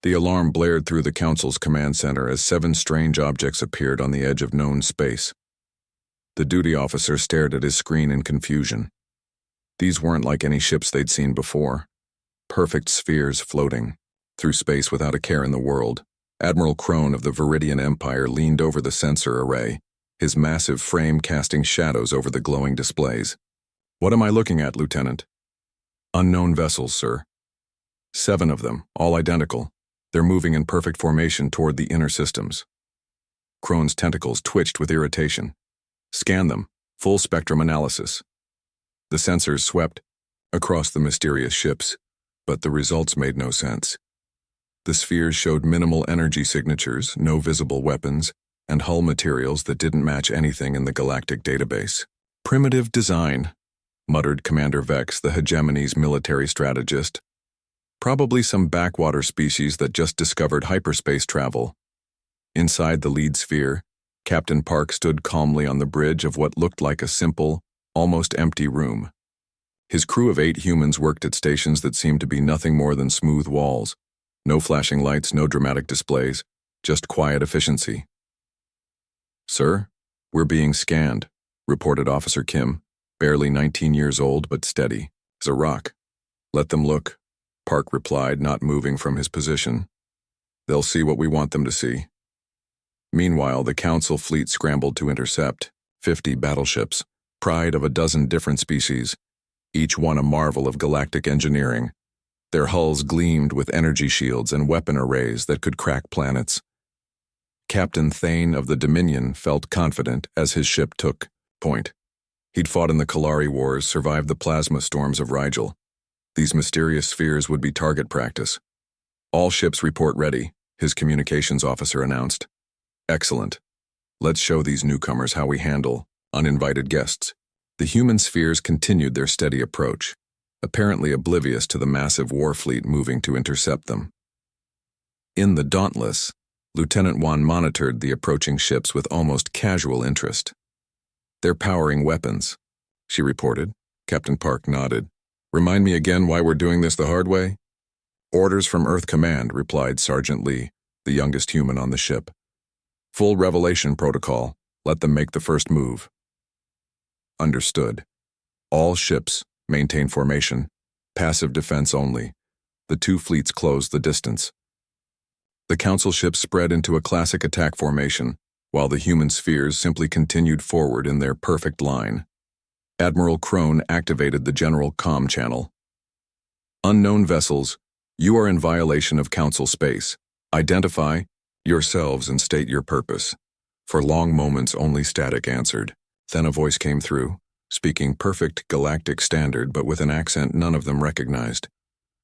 The alarm blared through the Council's command center as 7 strange objects appeared on the edge of known space. The duty officer stared at his screen in confusion. These weren't like any ships they'd seen before. Perfect spheres floating through space without a care in the world. Admiral Crone of the Viridian Empire leaned over the sensor array, his massive frame casting shadows over the glowing displays. "What am I looking at, Lieutenant?" "Unknown vessels, sir. 7 of them, all identical. They're moving in perfect formation toward the inner systems." Crone's tentacles twitched with irritation. "Scan them. Full spectrum analysis." The sensors swept across the mysterious ships, but the results made no sense. The spheres showed minimal energy signatures, no visible weapons, and hull materials that didn't match anything in the galactic database. "Primitive design," muttered Commander Vex, the hegemony's military strategist. "Probably some backwater species that just discovered hyperspace travel." Inside the lead sphere, Captain Park stood calmly on the bridge of what looked like a simple, almost empty room. His crew of 8 humans worked at stations that seemed to be nothing more than smooth walls. No flashing lights, no dramatic displays, just quiet efficiency. "Sir, we're being scanned," reported Officer Kim, barely 19 years old but steady as a rock. "Let them look," Park replied, not moving from his position. "They'll see what we want them to see." Meanwhile, the Council fleet scrambled to intercept 50 battleships, pride of a dozen different species, each one a marvel of galactic engineering. Their hulls gleamed with energy shields and weapon arrays that could crack planets. Captain Thane of the Dominion felt confident as his ship took point. He'd fought in the Kalari Wars, survived the plasma storms of Rigel. These mysterious spheres would be target practice. "All ships report ready," his communications officer announced. "Excellent. Let's show these newcomers how we handle uninvited guests." The human spheres continued their steady approach, apparently oblivious to the massive war fleet moving to intercept them. In the Dauntless, Lieutenant Wan monitored the approaching ships with almost casual interest. "They're powering weapons," she reported. Captain Park nodded. "Remind me again why we're doing this the hard way?" "Orders from Earth Command," replied Sergeant Lee, the youngest human on the ship. "Full revelation protocol. Let them make the first move." "Understood. All ships maintain formation. Passive defense only." The 2 fleets closed the distance. The Council ships spread into a classic attack formation, while the human spheres simply continued forward in their perfect line. Admiral Crone activated the general comm channel. "Unknown vessels, you are in violation of Council space. Identify yourselves and state your purpose." For long moments only static answered. Then a voice came through, speaking perfect galactic standard but with an accent none of them recognized.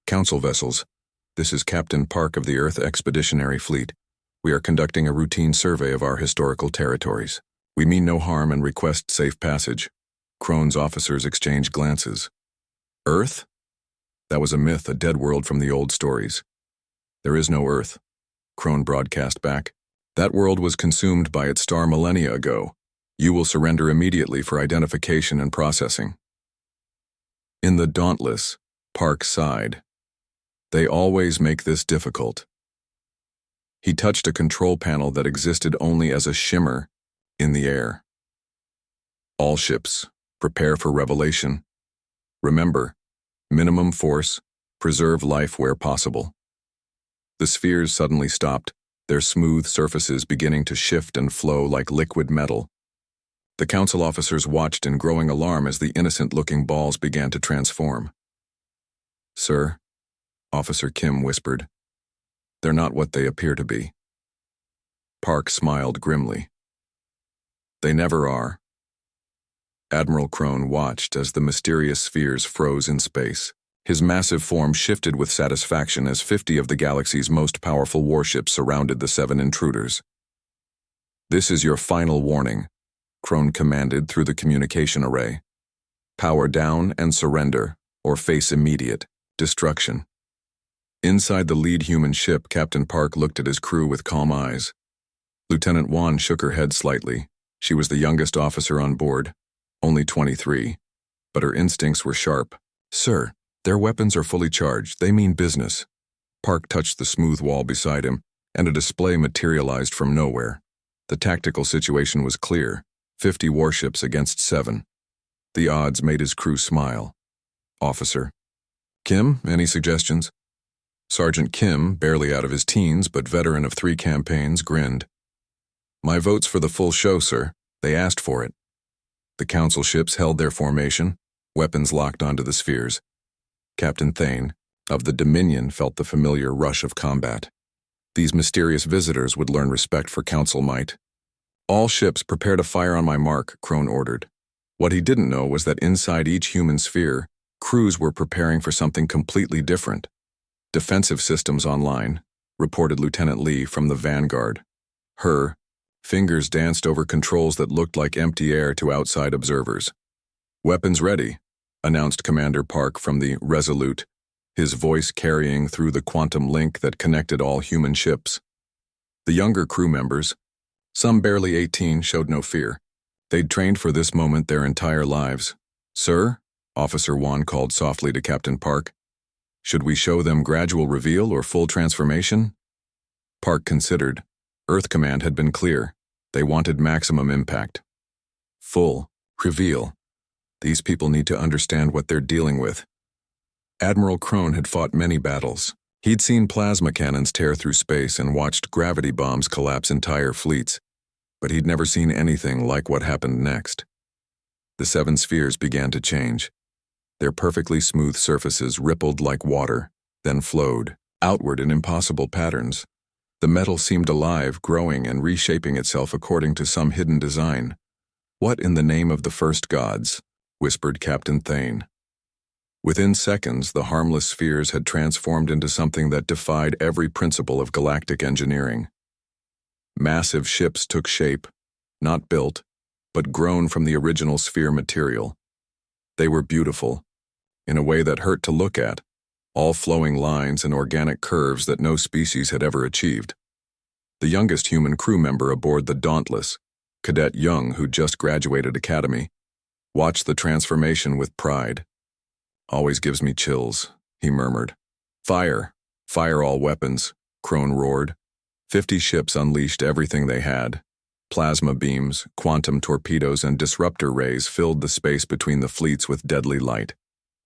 "Council vessels, this is Captain Park of the Earth Expeditionary Fleet. We are conducting a routine survey of our historical territories. We mean no harm and request safe passage." Crone's officers exchanged glances. "Earth? That was a myth, a dead world from the old stories." "There is no Earth," Crone broadcast back. "That world was consumed by its star millennia ago. You will surrender immediately for identification and processing." In the Dauntless, Park sighed. "They always make this difficult." He touched a control panel that existed only as a shimmer in the air. "All ships, prepare for revelation. Remember, minimum force, preserve life where possible." The spheres suddenly stopped, their smooth surfaces beginning to shift and flow like liquid metal. The Council officers watched in growing alarm as the innocent-looking balls began to transform. "Sir," Officer Kim whispered, "they're not what they appear to be." Park smiled grimly. "They never are." Admiral Crone watched as the mysterious spheres froze in space. His massive form shifted with satisfaction as 50 of the galaxy's most powerful warships surrounded the 7 intruders. "This is your final warning," Crone commanded through the communication array. "Power down and surrender, or face immediate destruction." Inside the lead human ship, Captain Park looked at his crew with calm eyes. Lieutenant Wan shook her head slightly. She was the youngest officer on board, only 23, but her instincts were sharp. "Sir, their weapons are fully charged. They mean business." Park touched the smooth wall beside him, and a display materialized from nowhere. The tactical situation was clear: 50 warships against 7. The odds made his crew smile. Officer Kim, any suggestions? Sergeant Kim, barely out of his teens but veteran of 3 campaigns, grinned. My vote's for the full show, sir. They asked for it. The council ships held their formation, weapons locked onto the spheres. Captain Thane, of the Dominion, felt the familiar rush of combat. These mysterious visitors would learn respect for council might. All ships prepare to fire on my mark, Crone ordered. What he didn't know was that inside each human sphere, crews were preparing for something completely different. Defensive systems online, reported Lieutenant Lee from the Vanguard. Her fingers danced over controls that looked like empty air to outside observers. Weapons ready, announced Commander Park from the Resolute, his voice carrying through the quantum link that connected all human ships. The younger crew members, some barely 18, showed no fear. They'd trained for this moment their entire lives. Sir, Officer Wan called softly to Captain Park, should we show them gradual reveal or full transformation? Park considered. Earth Command had been clear. They wanted maximum impact. Full reveal. These people need to understand what they're dealing with. Admiral Crone had fought many battles. He'd seen plasma cannons tear through space and watched gravity bombs collapse entire fleets, but he'd never seen anything like what happened next. The 7 spheres began to change. Their perfectly smooth surfaces rippled like water, then flowed outward in impossible patterns. The metal seemed alive, growing and reshaping itself according to some hidden design. What in the name of the first gods? Whispered Captain Thane. Within seconds, the harmless spheres had transformed into something that defied every principle of galactic engineering. Massive ships took shape, not built, but grown from the original sphere material. They were beautiful, in a way that hurt to look at, all flowing lines and organic curves that no species had ever achieved. The youngest human crew member aboard the Dauntless, Cadet Young, who just graduated Academy, watched the transformation with pride. Always gives me chills, he murmured. Fire! Fire all weapons, Crone roared. 50 ships unleashed everything they had. Plasma beams, quantum torpedoes, and disruptor rays filled the space between the fleets with deadly light.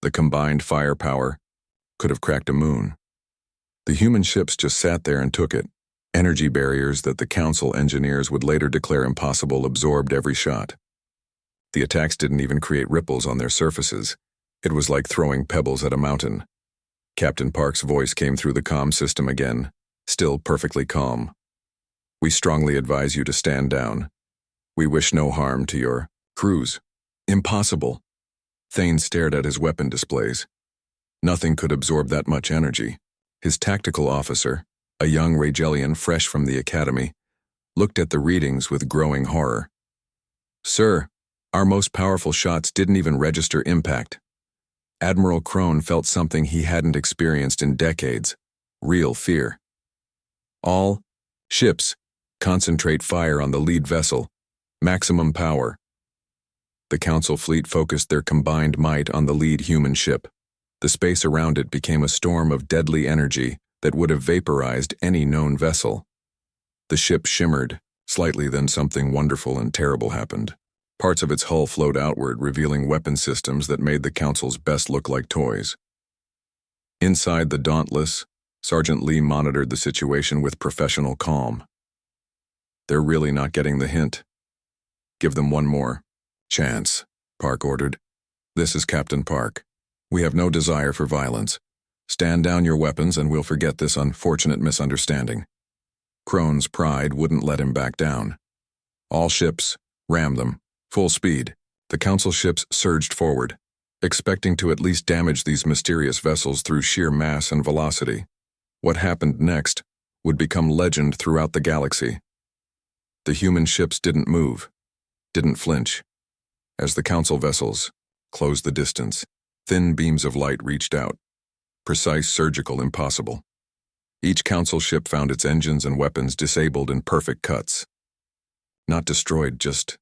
The combined firepower could have cracked a moon. The human ships just sat there and took it. Energy barriers that the Council engineers would later declare impossible absorbed every shot. The attacks didn't even create ripples on their surfaces. It was like throwing pebbles at a mountain. Captain Park's voice came through the comm system again, still perfectly calm. We strongly advise you to stand down. We wish no harm to your crews. Impossible. Thane stared at his weapon displays. Nothing could absorb that much energy. His tactical officer, a young Ragelian fresh from the academy, looked at the readings with growing horror. Sir, our most powerful shots didn't even register impact. Admiral Crone felt something he hadn't experienced in decades: real fear. All ships, concentrate fire on the lead vessel. Maximum power. The Council fleet focused their combined might on the lead human ship. The space around it became a storm of deadly energy that would have vaporized any known vessel. The ship shimmered, slightly, then something wonderful and terrible happened. Parts of its hull flowed outward, revealing weapon systems that made the Council's best look like toys. Inside the Dauntless, Sergeant Lee monitored the situation with professional calm. They're really not getting the hint. Give them one more chance, Park ordered. This is Captain Park. We have no desire for violence. Stand down your weapons and we'll forget this unfortunate misunderstanding. Crone's pride wouldn't let him back down. All ships, ram them, full speed. The Council ships surged forward, expecting to at least damage these mysterious vessels through sheer mass and velocity. What happened next would become legend throughout the galaxy. The human ships didn't move, didn't flinch. As the Council vessels closed the distance, thin beams of light reached out. Precise, surgical, impossible. Each Council ship found its engines and weapons disabled in perfect cuts. Not destroyed, just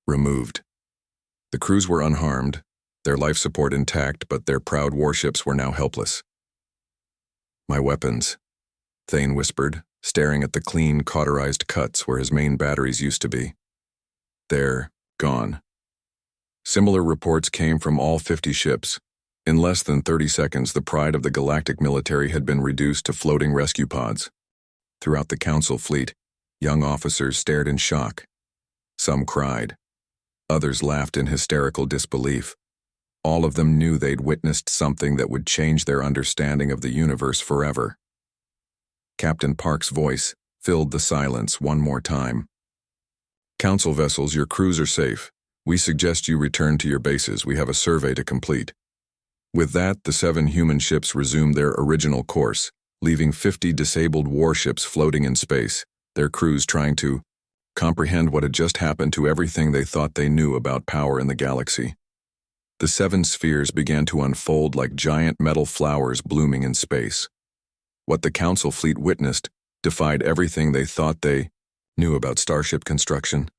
removed. The crews were unharmed, their life support intact, but their proud warships were now helpless. My weapons, Thane whispered, staring at the clean, cauterized cuts where his main batteries used to be. They're gone. Similar reports came from all 50 ships. In less than 30 seconds, the pride of the galactic military had been reduced to floating rescue pods. Throughout the Council fleet, young officers stared in shock. Some cried. Others laughed in hysterical disbelief. All of them knew they'd witnessed something that would change their understanding of the universe forever. Captain Park's voice filled the silence one more time. Council vessels, your crews are safe. We suggest you return to your bases. We have a survey to complete. With that, the 7 human ships resumed their original course, leaving 50 disabled warships floating in space, their crews trying to comprehend what had just happened to everything they thought they knew about power in the galaxy. The 7 spheres began to unfold like giant metal flowers blooming in space. What the Council fleet witnessed defied everything they thought they knew about starship construction.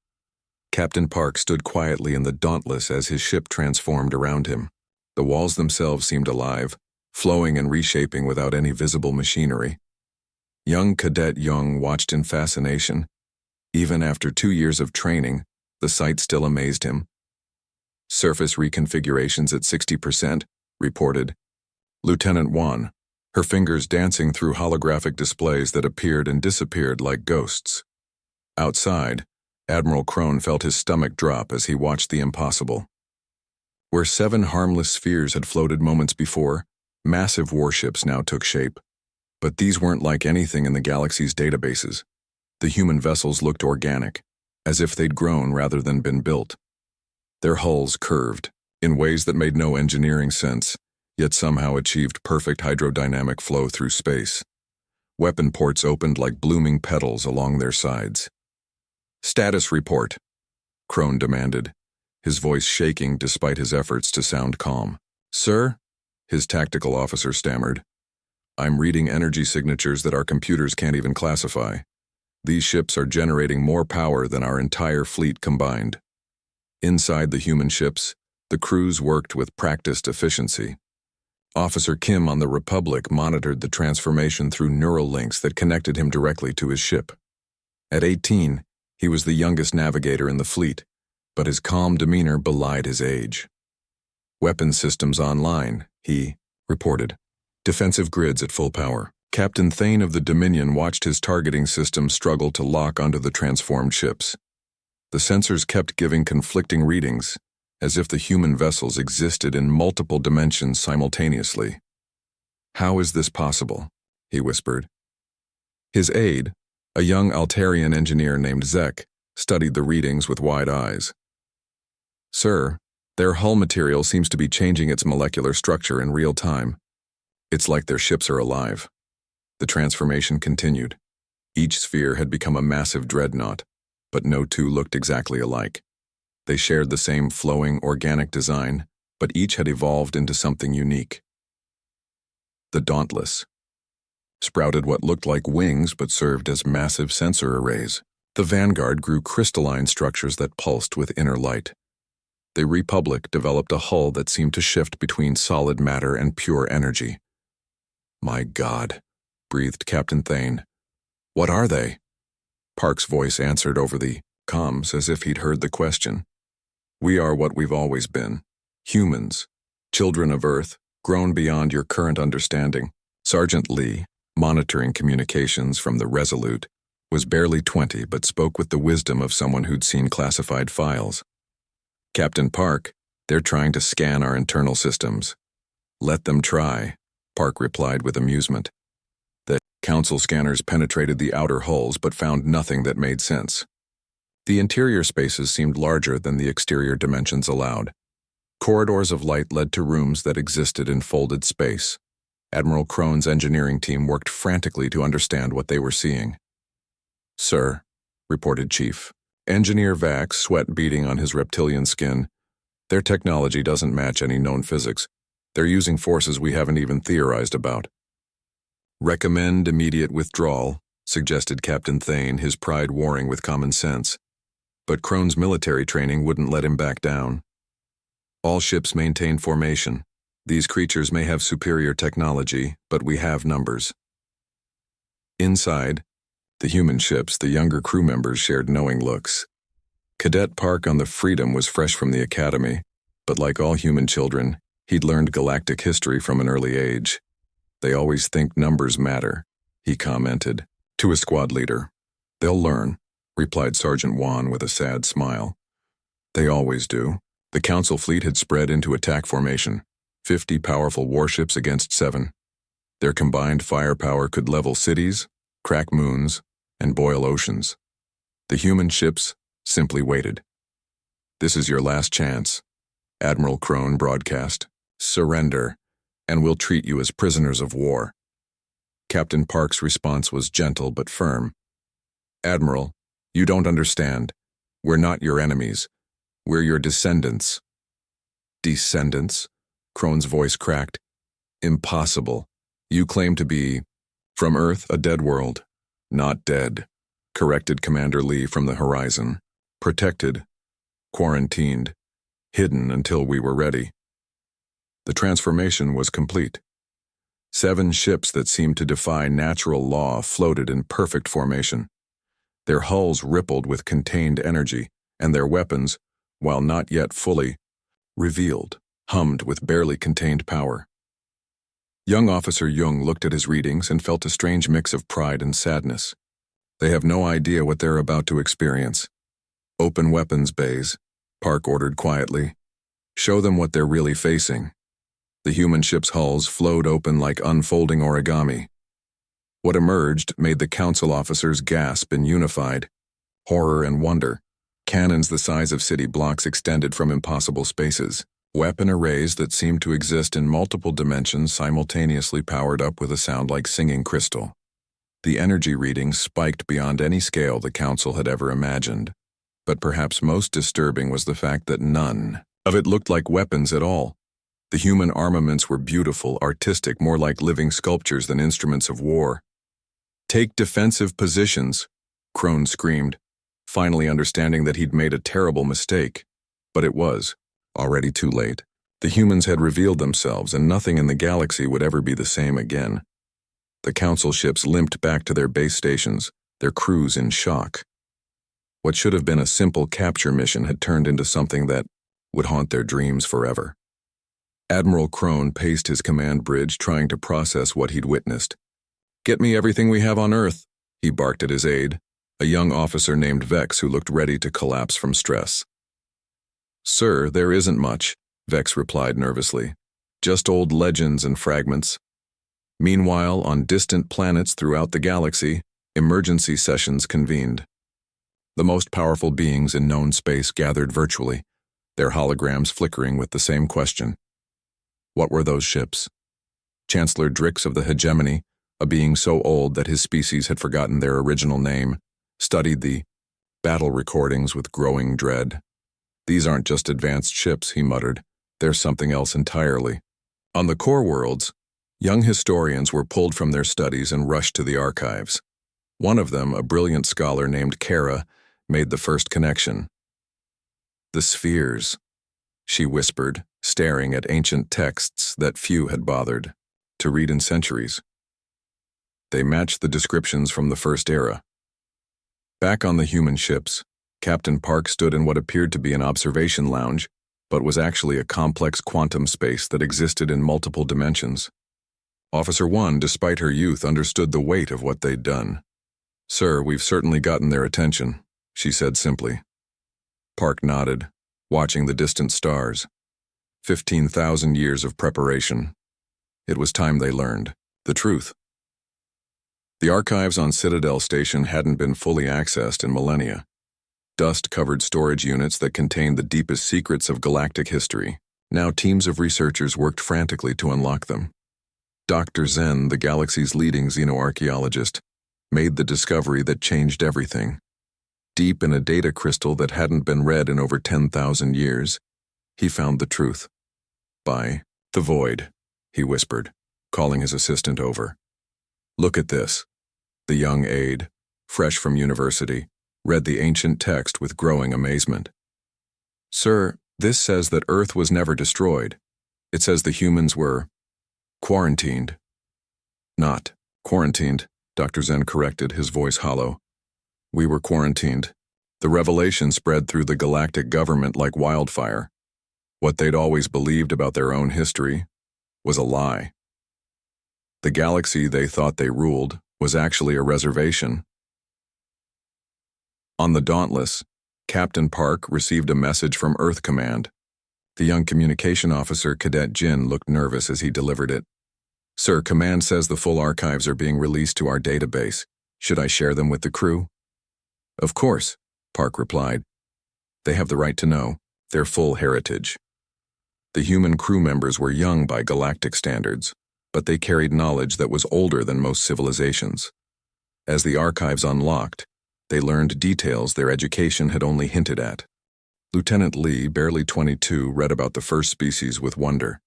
Captain Park stood quietly in the Dauntless as his ship transformed around him. The walls themselves seemed alive, flowing and reshaping without any visible machinery. Young Cadet Young watched in fascination. Even after 2 years of training, the sight still amazed him. Surface reconfigurations at 60%, reported Lieutenant Wan, her fingers dancing through holographic displays that appeared and disappeared like ghosts. Outside, Admiral Crone felt his stomach drop as he watched the impossible. Where 7 harmless spheres had floated moments before, massive warships now took shape. But these weren't like anything in the galaxy's databases. The human vessels looked organic, as if they'd grown rather than been built. Their hulls curved, in ways that made no engineering sense, yet somehow achieved perfect hydrodynamic flow through space. Weapon ports opened like blooming petals along their sides. "Status report," Crone demanded, his voice shaking despite his efforts to sound calm. "Sir?" his tactical officer stammered. "I'm reading energy signatures that our computers can't even classify. These ships are generating more power than our entire fleet combined." Inside the human ships, the crews worked with practiced efficiency. Officer Kim on the Republic monitored the transformation through neural links that connected him directly to his ship. At 18, he was the youngest navigator in the fleet, but his calm demeanor belied his age. "Weapon systems online," he reported. "Defensive grids at full power." Captain Thane of the Dominion watched his targeting system struggle to lock onto the transformed ships. The sensors kept giving conflicting readings, as if the human vessels existed in multiple dimensions simultaneously. "How is this possible?" he whispered. His aide, a young Altarian engineer named Zek, studied the readings with wide eyes. "Sir, their hull material seems to be changing its molecular structure in real time. It's like their ships are alive." The transformation continued. Each sphere had become a massive dreadnought, but no two looked exactly alike. They shared the same flowing, organic design, but each had evolved into something unique. The Dauntless sprouted what looked like wings but served as massive sensor arrays. The Vanguard grew crystalline structures that pulsed with inner light. The Republic developed a hull that seemed to shift between solid matter and pure energy. "My God," breathed Captain Thane. "What are they?" Park's voice answered over the comms as if he'd heard the question. "We are what we've always been. Humans. Children of Earth, grown beyond your current understanding." Sergeant Lee, monitoring communications from the Resolute, was barely 20 but spoke with the wisdom of someone who'd seen classified files. "Captain Park, they're trying to scan our internal systems." "Let them try," Park replied with amusement. The Council scanners penetrated the outer hulls but found nothing that made sense. The interior spaces seemed larger than the exterior dimensions allowed. Corridors of light led to rooms that existed in folded space. Admiral Crone's engineering team worked frantically to understand what they were seeing. "Sir," reported Chief, Engineer Vax, sweat beading on his reptilian skin, "their technology doesn't match any known physics. They're using forces we haven't even theorized about." "Recommend immediate withdrawal," suggested Captain Thane, his pride warring with common sense. But Crone's military training wouldn't let him back down. "All ships maintain formation. These creatures may have superior technology, but we have numbers. Inside, the human ships, the younger crew members shared knowing looks. Cadet Park on the Freedom was fresh from the academy, but like all human children, he'd learned galactic history from an early age. They always think numbers matter, he commented, to his squad leader. They'll learn, replied Sergeant Juan with a sad smile. They always do. The Council fleet had spread into attack formation, 50 powerful warships against 7. Their combined firepower could level cities, crack moons, and boil oceans. The human ships simply waited. This is your last chance, Admiral Crone broadcast. Surrender, and we'll treat you as prisoners of war. Captain Park's response was gentle but firm. Admiral, you don't understand. We're not your enemies. We're your descendants. Descendants? Crone's voice cracked. Impossible. You claim to be, from Earth, a dead world. Not dead, corrected Commander Lee from the horizon. Protected, quarantined, hidden until we were ready. The transformation was complete. 7 ships that seemed to defy natural law floated in perfect formation. Their hulls rippled with contained energy, and their weapons, while not yet fully revealed, hummed with barely contained power. Young Officer Jung looked at his readings and felt a strange mix of pride and sadness. They have no idea what they're about to experience. Open weapons bays, Park ordered quietly. Show them what they're really facing. The human ship's hulls flowed open like unfolding origami. What emerged made the council officers gasp in unified horror and wonder. Cannons the size of city blocks extended from impossible spaces. Weapon arrays that seemed to exist in multiple dimensions simultaneously powered up with a sound like singing crystal. The energy readings spiked beyond any scale the council had ever imagined. But perhaps most disturbing was the fact that none of it looked like weapons at all. The human armaments were beautiful, artistic, more like living sculptures than instruments of war. Take defensive positions, Crone screamed, finally understanding that he'd made a terrible mistake. But it was already too late. The humans had revealed themselves, and nothing in the galaxy would ever be the same again. The council ships limped back to their base stations, their crews in shock. What should have been a simple capture mission had turned into something that would haunt their dreams forever. Admiral Crone paced his command bridge, trying to process what he'd witnessed. Get me everything we have on Earth, he barked at his aide, a young officer named Vex who looked ready to collapse from stress. Sir, there isn't much, Vex replied nervously. Just old legends and fragments. Meanwhile, on distant planets throughout the galaxy, emergency sessions convened. The most powerful beings in known space gathered virtually, their holograms flickering with the same question. What were those ships? Chancellor Drix of the Hegemony, a being so old that his species had forgotten their original name, studied the battle recordings with growing dread. These aren't just advanced ships, he muttered. They're something else entirely. On the core worlds, young historians were pulled from their studies and rushed to the archives. One of them, a brilliant scholar named Kara, made the first connection. The spheres, she whispered, staring at ancient texts that few had bothered to read in centuries. They matched the descriptions from the First Era. Back on the human ships, Captain Park stood in what appeared to be an observation lounge, but was actually a complex quantum space that existed in multiple dimensions. Officer 1, despite her youth, understood the weight of what they'd done. Sir, we've certainly gotten their attention, she said simply. Park nodded, watching the distant stars. 15,000 years of preparation. It was time they learned the truth. The archives on Citadel Station hadn't been fully accessed in millennia. Dust-covered storage units that contained the deepest secrets of galactic history. Now teams of researchers worked frantically to unlock them. Dr. Zen, the galaxy's leading xenoarchaeologist, made the discovery that changed everything. Deep in a data crystal that hadn't been read in over 10,000 years, he found the truth. By the void, he whispered, calling his assistant over. Look at this. The young aide, fresh from university, read the ancient text with growing amazement. Sir, this says that Earth was never destroyed. It says the humans were quarantined. Not quarantined, Dr. Zen corrected, his voice hollow. We were quarantined. The revelation spread through the galactic government like wildfire. What they'd always believed about their own history was a lie. The galaxy they thought they ruled was actually a reservation. On the Dauntless, Captain Park received a message from Earth Command. The young communication officer, Cadet Jin, looked nervous as he delivered it. Sir, Command says the full archives are being released to our database. Should I share them with the crew? Of course, Park replied. They have the right to know their full heritage. The human crew members were young by galactic standards, but they carried knowledge that was older than most civilizations. As the archives unlocked, they learned details their education had only hinted at. Lieutenant Lee, barely 22, read about the first species with wonder.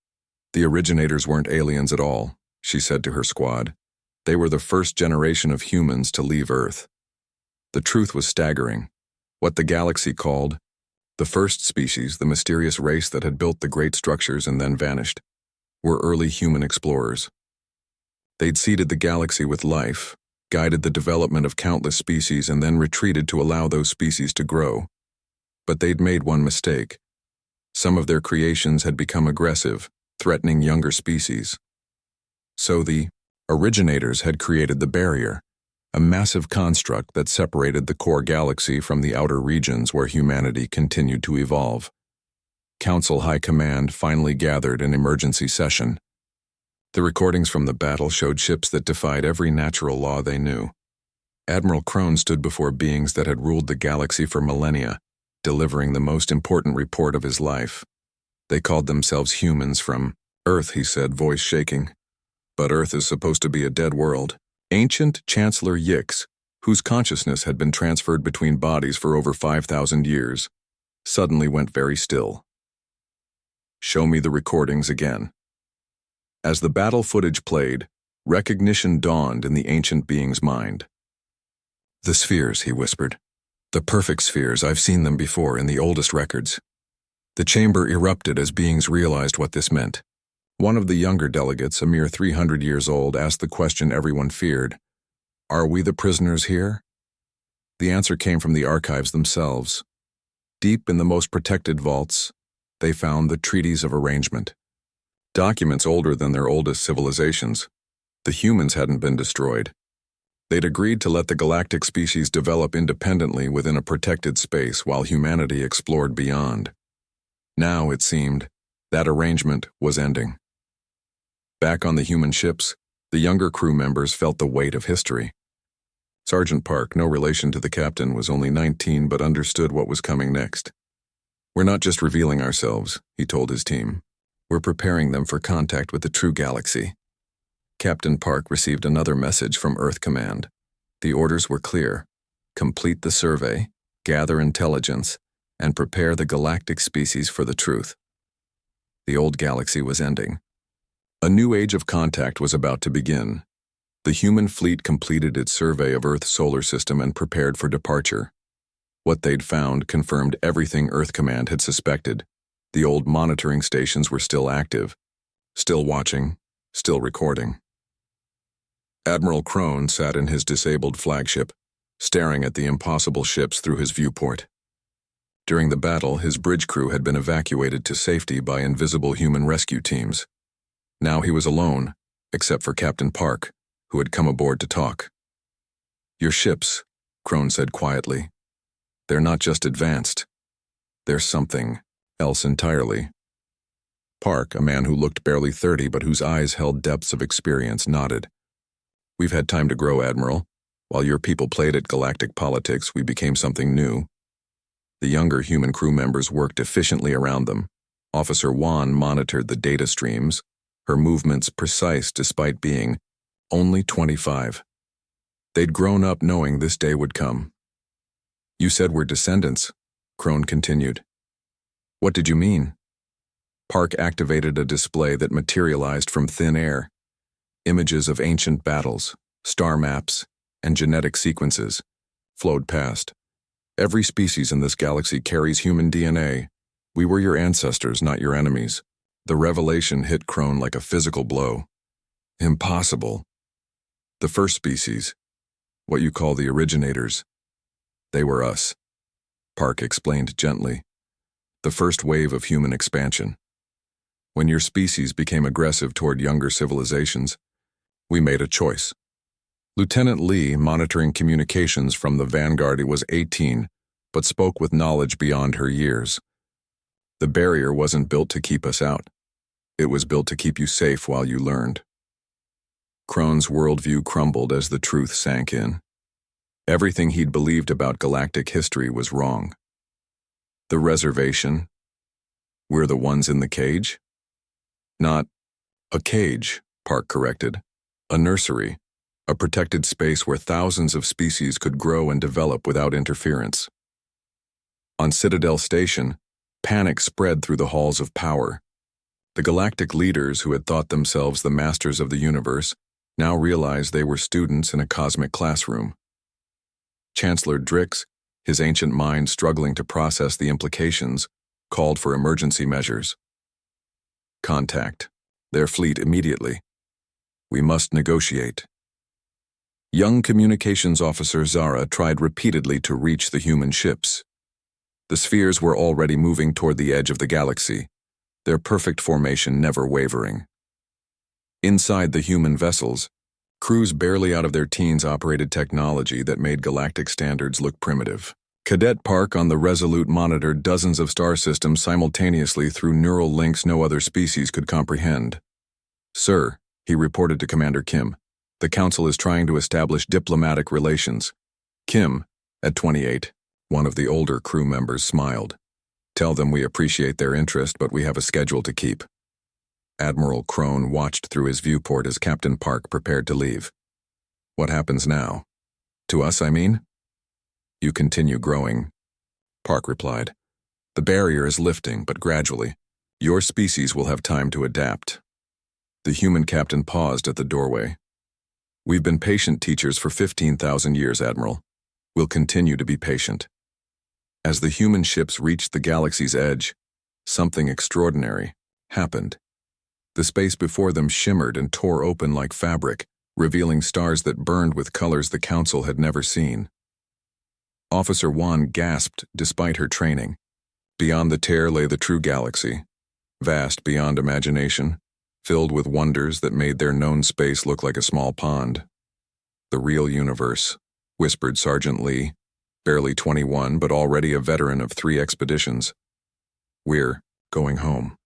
The originators weren't aliens at all, she said to her squad. They were the first generation of humans to leave Earth. The truth was staggering. What the galaxy called the first species, the mysterious race that had built the great structures and then vanished, were early human explorers. They'd seeded the galaxy with life, guided the development of countless species, and then retreated to allow those species to grow. But they'd made one mistake. Some of their creations had become aggressive, threatening younger species. So the originators had created the barrier, a massive construct that separated the core galaxy from the outer regions where humanity continued to evolve. Council High Command finally gathered an emergency session. The recordings from the battle showed ships that defied every natural law they knew. Admiral Crone stood before beings that had ruled the galaxy for millennia, delivering the most important report of his life. They called themselves humans from Earth, he said, voice shaking. But Earth is supposed to be a dead world. Ancient Chancellor Yix, whose consciousness had been transferred between bodies for over 5,000 years, suddenly went very still. Show me the recordings again. As the battle footage played, recognition dawned in the ancient being's mind. The spheres, he whispered. The perfect spheres, I've seen them before in the oldest records. The chamber erupted as beings realized what this meant. One of the younger delegates, a mere 300 years old, asked the question everyone feared. Are we the prisoners here? The answer came from the archives themselves. Deep in the most protected vaults, they found the treaties of arrangement. Documents older than their oldest civilizations. The humans hadn't been destroyed. They'd agreed to let the galactic species develop independently within a protected space while humanity explored beyond. Now, it seemed, that arrangement was ending. Back on the human ships, the younger crew members felt the weight of history. Sergeant Park, no relation to the captain, was only 19 but understood what was coming next. We're not just revealing ourselves, he told his team. We're preparing them for contact with the true galaxy. Captain Park received another message from Earth Command. The orders were clear. Complete the survey, gather intelligence, and prepare the galactic species for the truth. The old galaxy was ending. A new age of contact was about to begin. The human fleet completed its survey of Earth's solar system and prepared for departure. What they'd found confirmed everything Earth Command had suspected. The old monitoring stations were still active, still watching, still recording. Admiral Crone sat in his disabled flagship, staring at the impossible ships through his viewport. During the battle, his bridge crew had been evacuated to safety by invisible human rescue teams. Now he was alone, except for Captain Park, who had come aboard to talk. Your ships, Crone said quietly. They're not just advanced. They're something else entirely. Park, a man who looked barely 30 but whose eyes held depths of experience, nodded. We've had time to grow, Admiral. While your people played at galactic politics, we became something new. The younger human crew members worked efficiently around them. Officer Wan monitored the data streams, her movements precise despite being only 25. They'd grown up knowing this day would come. You said we're descendants, Crone continued. What did you mean? Park activated a display that materialized from thin air. Images of ancient battles, star maps, and genetic sequences flowed past. Every species in this galaxy carries human DNA. We were your ancestors, not your enemies. The revelation hit Crone like a physical blow. Impossible. The first species, what you call the originators, they were us, Park explained gently. The first wave of human expansion. When your species became aggressive toward younger civilizations, we made a choice. Lieutenant Lee, monitoring communications from the Vanguard, was 18, but spoke with knowledge beyond her years. The barrier wasn't built to keep us out. It was built to keep you safe while you learned. Crone's worldview crumbled as the truth sank in. Everything he'd believed about galactic history was wrong. The reservation? We're the ones in the cage? Not a cage, Park corrected. A nursery. A protected space where thousands of species could grow and develop without interference. On Citadel Station, panic spread through the halls of power. The galactic leaders who had thought themselves the masters of the universe now realized they were students in a cosmic classroom. Chancellor Drix, his ancient mind struggling to process the implications, called for emergency measures. Contact their fleet immediately. We must negotiate. Young communications officer Zara tried repeatedly to reach the human ships. The spheres were already moving toward the edge of the galaxy, their perfect formation never wavering. Inside the human vessels, crews barely out of their teens operated technology that made galactic standards look primitive. Cadet Park on the Resolute monitored dozens of star systems simultaneously through neural links no other species could comprehend. "Sir," he reported to Commander Kim, "the Council is trying to establish diplomatic relations." Kim, at 28, one of the older crew members, smiled. "Tell them we appreciate their interest, but we have a schedule to keep." Admiral Crone watched through his viewport as Captain Park prepared to leave. "What happens now? To us, I mean?" "You continue growing," Park replied. "The barrier is lifting, but gradually. Your species will have time to adapt." The human captain paused at the doorway. "We've been patient teachers for 15,000 years, Admiral. We'll continue to be patient." As the human ships reached the galaxy's edge, something extraordinary happened. The space before them shimmered and tore open like fabric, revealing stars that burned with colors the Council had never seen. Officer Wan gasped despite her training. Beyond the tear lay the true galaxy, vast beyond imagination, filled with wonders that made their known space look like a small pond. "The real universe," whispered Sergeant Lee, barely 21 but already a veteran of 3 expeditions. "We're going home."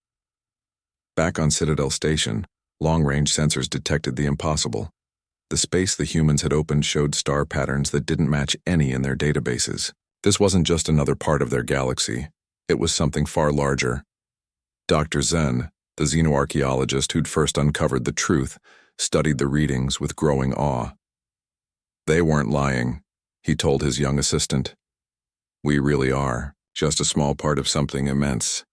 Back on Citadel Station, long-range sensors detected the impossible. The space the humans had opened showed star patterns that didn't match any in their databases. This wasn't just another part of their galaxy. It was something far larger. Dr. Zen, the xenoarchaeologist who'd first uncovered the truth, studied the readings with growing awe. "They weren't lying," he told his young assistant. "We really are, just a small part of something immense."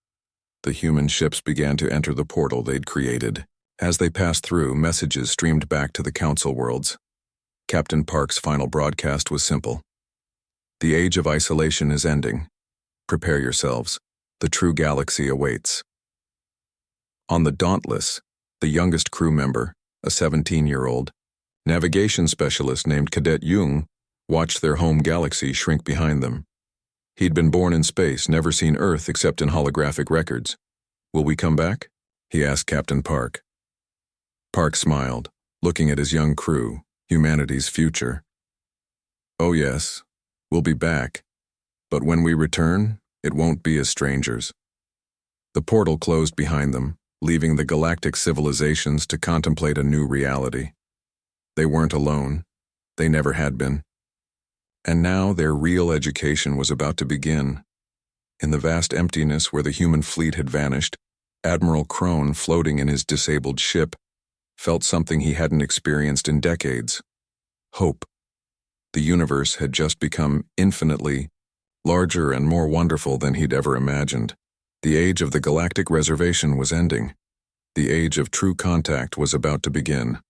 The human ships began to enter the portal they'd created. As they passed through, messages streamed back to the Council worlds. Captain Park's final broadcast was simple. "The age of isolation is ending. Prepare yourselves. The true galaxy awaits." On the Dauntless, the youngest crew member, a 17-year-old, navigation specialist named Cadet Jung, watched their home galaxy shrink behind them. He'd been born in space, never seen Earth except in holographic records. "Will we come back?" he asked Captain Park. Park smiled, looking at his young crew, humanity's future. "Oh yes, we'll be back. But when we return, it won't be as strangers." The portal closed behind them, leaving the galactic civilizations to contemplate a new reality. They weren't alone. They never had been. And now their real education was about to begin. In the vast emptiness where the human fleet had vanished, Admiral Crone, floating in his disabled ship, felt something he hadn't experienced in decades. Hope. The universe had just become infinitely larger and more wonderful than he'd ever imagined. The age of the galactic reservation was ending. The age of true contact was about to begin.